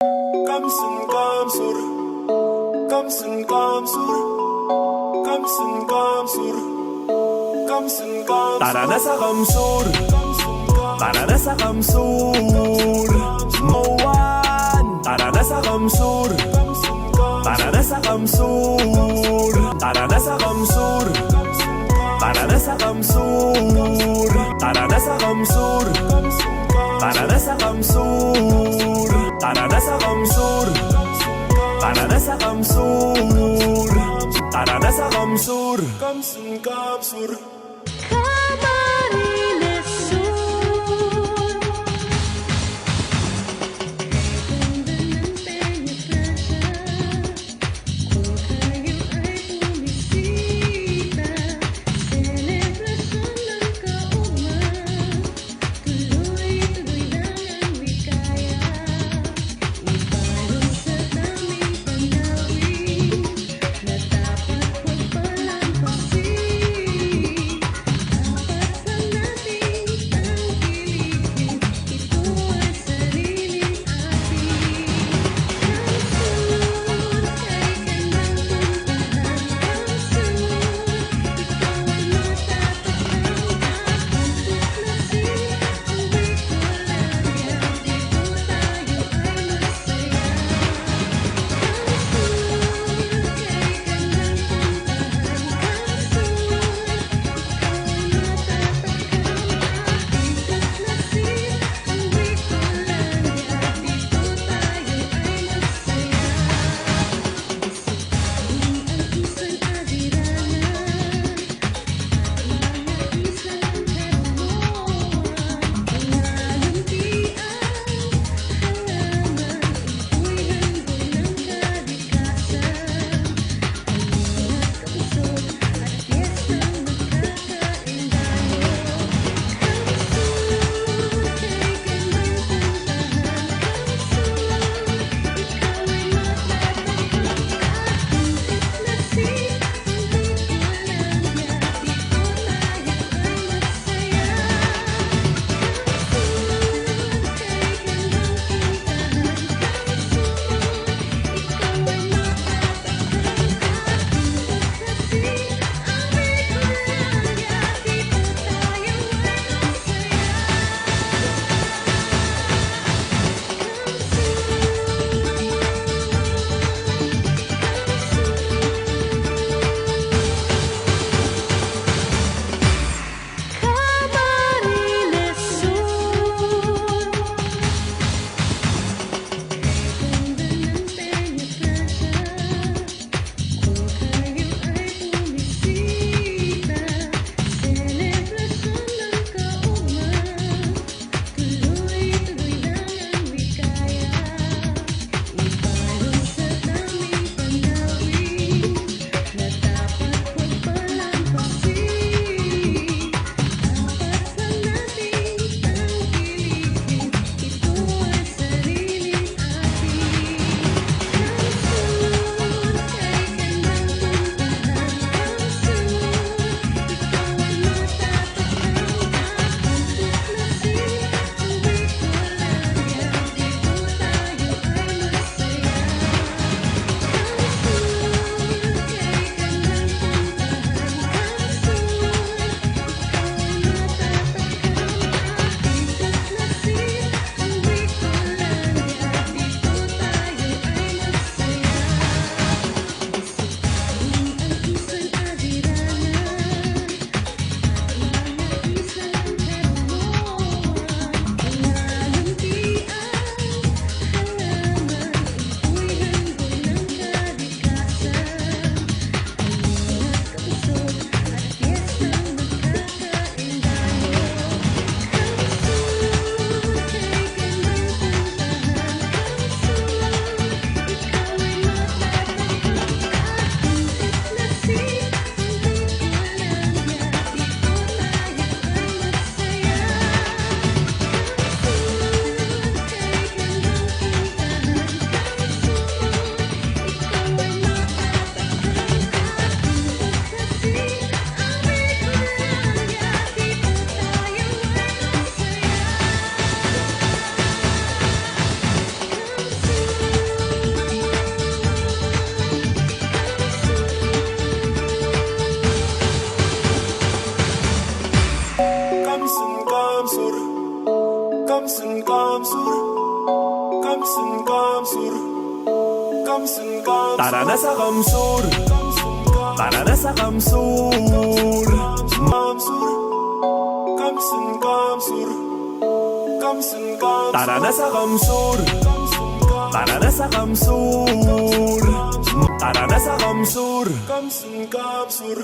Kamsun kamsur, kamsun kamsur, kamsun kamsur, kamsun kamsur. Tara na sa kamsur, tara na sa kamsur. Moan, tara na sa kamsur, tara na sa kamsur, tara na sa kamsur, tara na sa kamsur, tara na sa kamsur, tara na sa kamsur, tara na sa kamsur, tara na sa kamsur, tara na sa kamsur. Kamsun kamsur. Camarines Sur. Ganda ng penetrasya, kung kayo ay bumisita, selebrasyon ng kaugman, tuloy-tuloy lang ang wikaya, ibalot sa daming panawin, na dapat huwag palampasin. Kamsun kamsur, kamsun kamsur, kamsun kamsur. Tara na sa kamsur, tara na sa kamsur. Kamsur, kamsun kamsur, kamsun kamsur. Tara na sa kamsur, tara na sa kamsur. Tara na sa kamsur, kamsun kamsur.